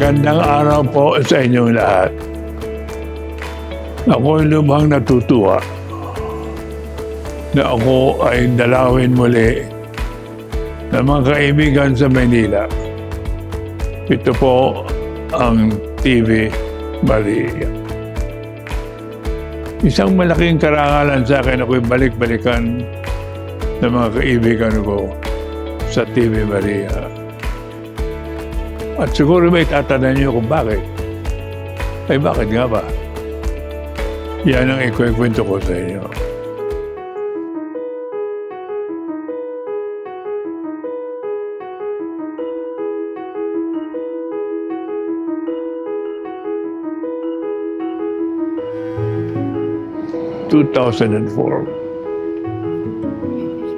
Magandang araw po sa inyong lahat. Ako'y lubhang natutuwa na ako ay dalawin muli ng mga kaibigan sa Maynila. Ito po ang TV Maria. Isang malaking karangalan sa akin ako'y balik-balikan ng mga kaibigan ko sa TV Maria. At siguro may tatanong niyo kung bakit. Ay bakit nga ba? Yan ang ikukwento ko sa inyo.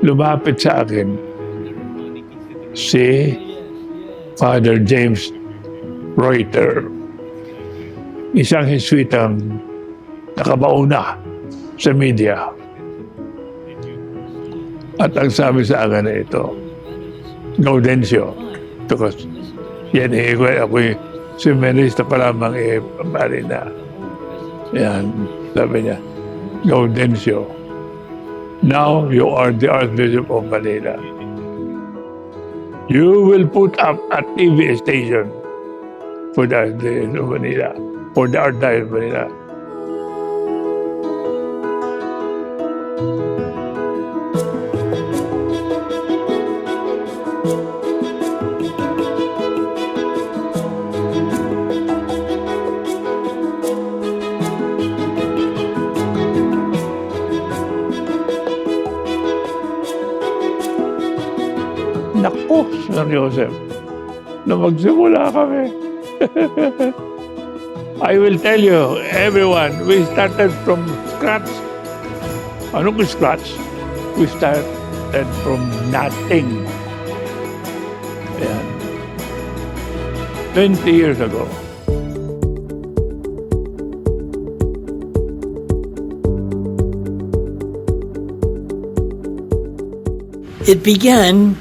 Lumapit sa akin si Father James Reuter, isang Jesuitang nakabauna sa media. At ang sabi sa akin na ito, Gaudencio, because yan ako'y seminarista pa lamang marina. Yan, sabi niya, Gaudencio, now you are the Archbishop of Manila. You will put up a TV station for the Archdiocese of Manila, for the Archdiocese of Manila. Naku, Sir Joseph, na magsimula kami. I will tell you, everyone, we started from scratch. Anong scratch? We started from nothing. Ayan. 20 years ago. It began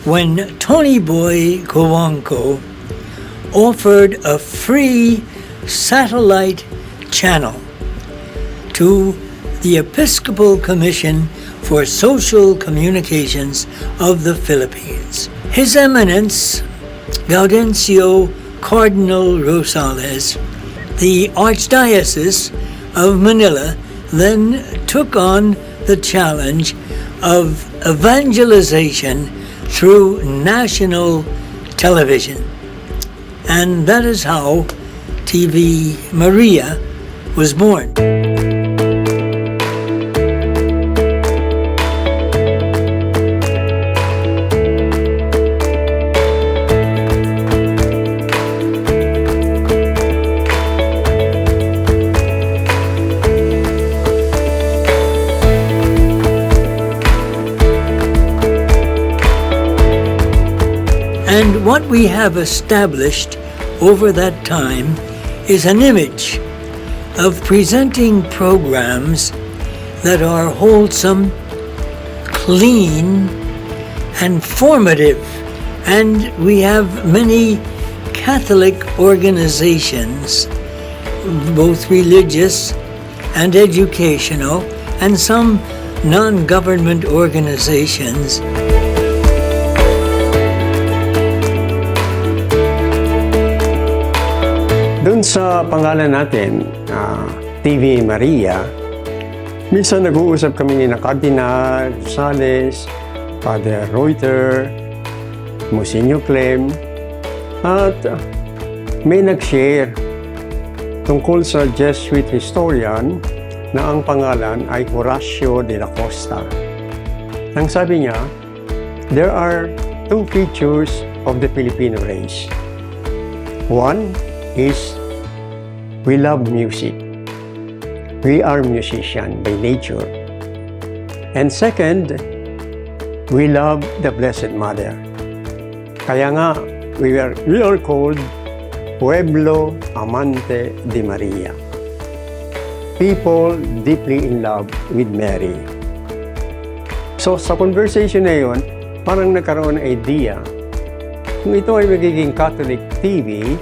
when Tony Boy Cojuangco offered a free satellite channel to the Episcopal Commission for Social Communications of the Philippines. His Eminence, Gaudencio Cardinal Rosales, the Archdiocese of Manila, then took on the challenge of evangelization through national television. And that is how TV Maria was born. And what we have established over that time is an image of presenting programs that are wholesome, clean, and formative. And we have many Catholic organizations, both religious and educational, and some non-government organizations. Doon sa pangalan natin, TV Maria, minsan nag-uusap kami ni Cardinal Sales, Father Reuter, Monsignor Clem, at may nag-share tungkol sa Jesuit historian na ang pangalan ay Horacio de la Costa. Ang sabi niya, there are two features of the Filipino race. One is we love music. We are musicians by nature. And second, we love the Blessed Mother. Kaya nga, we are called Pueblo Amante de Maria. People deeply in love with Mary. So sa conversation na yun, parang nagkaroon ng idea kung ito ay magiging Catholic TV,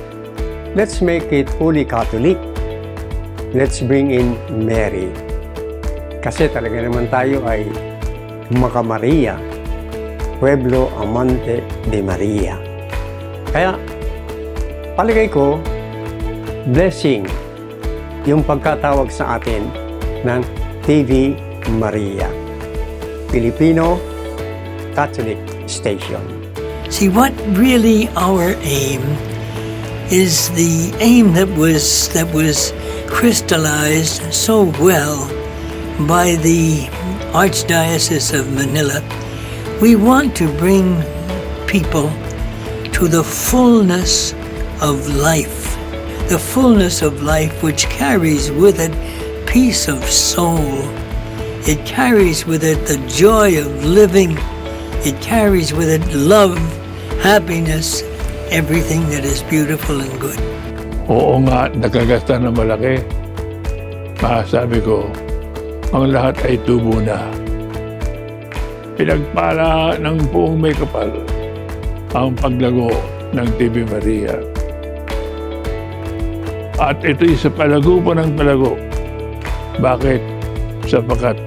let's make it fully Catholic. Let's bring in Mary. Kasi talaga naman tayo ay Maka-Maria, Pueblo Amante de Maria. Kaya, palagay ko, blessing yung pagkatawag sa atin ng TV Maria, Filipino Catholic Station. See, what really our aim is the aim that was crystallized so well by the Archdiocese of Manila. We want to bring people to the fullness of life, the fullness of life which carries with it peace of soul. It carries with it the joy of living. It carries with it love, happiness, everything that is beautiful and good. Oo nga, nakagasta ng malaki. Masasabi ko, ang lahat ay tubo na. Pinagpala ng buong may kapal ang paglago ng TV Maria. At ito'y sa palago po ng palago. Bakit? Sapagkat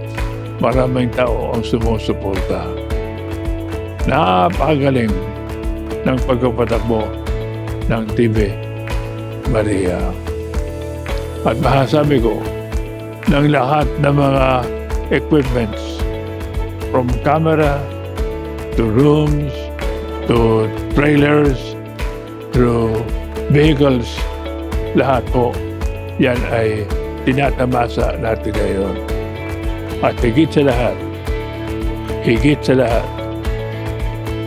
maraming tao ang sumusuporta. Napakagaling ng pagpapatakbo ng TV Maria. At masasabi ko, ng lahat ng mga equipments, from camera, to rooms, to trailers, to vehicles, lahat po, yan ay tinatamasa natin ngayon. At higit sa lahat,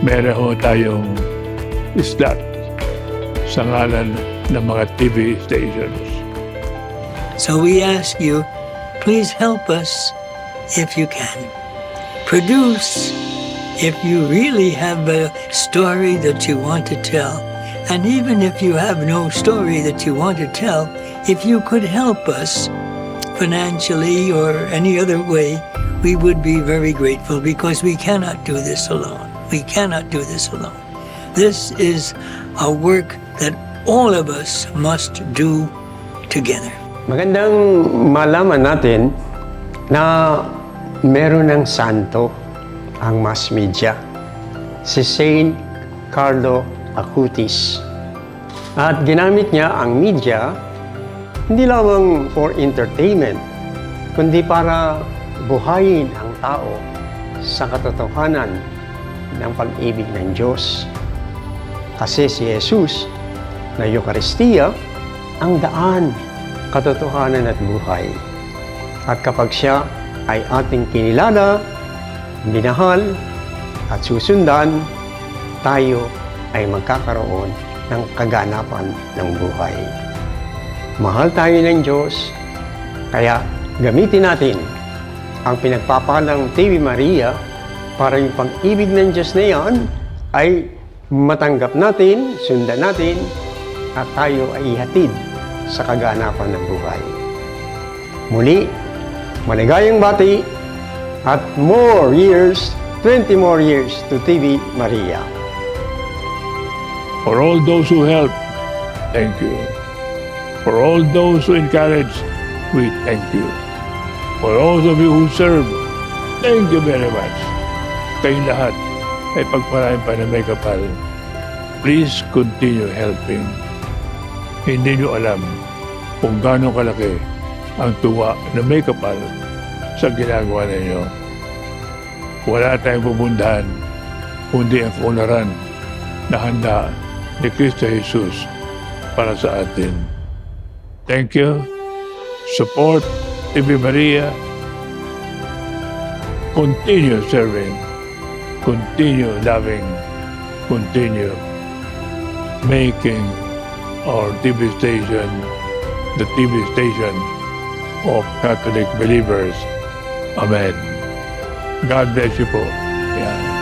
meron ho tayong slot sa ngalan ng mga TV stations. So we ask you, please help us if you can. Produce if you really have a story that you want to tell. And even if you have no story that you want to tell, if you could help us financially or any other way, we would be very grateful because we cannot do this alone. We cannot do this alone. This is a work that all of us must do together. Magandang malaman natin na meron ng santo ang mass media, si Saint Carlo Acutis. At ginamit niya ang media hindi lamang for entertainment, kundi para buhayin ang tao sa katotohanan ng pag-ibig ng Diyos. Kasi si Jesus na Eucharistia ang daan, katotohanan at buhay. At kapag siya ay ating kinilala, minahal at susundan, tayo ay magkakaroon ng kaganapan ng buhay. Mahal tayo ng Diyos, kaya gamitin natin ang pinagpapalang TV Maria para yung pag-ibig ng Diyos na yan ay matanggap natin, sundan natin, at tayo ay ihatid sa kaganapan ng buhay. Muli, maligayang bati at more years, 20 more years to TV Maria. For all those who help, thank you. For all those who encourage, we thank you. For all of you who serve, thank you very much. Kayong lahat ay pagpalain pa na may kapal. Please continue helping. Hindi nyo alam kung gaano kalaki ang tuwa na may kapal sa ginagawa ninyo. Wala tayong pupundahan kundi ang kaunlaran na handa ni Kristo Jesus para sa atin. Thank you. Support TV Maria. Continue serving. Continue loving. Continue making our TV station the TV station of Catholic believers. Amen. God bless you po. Yeah.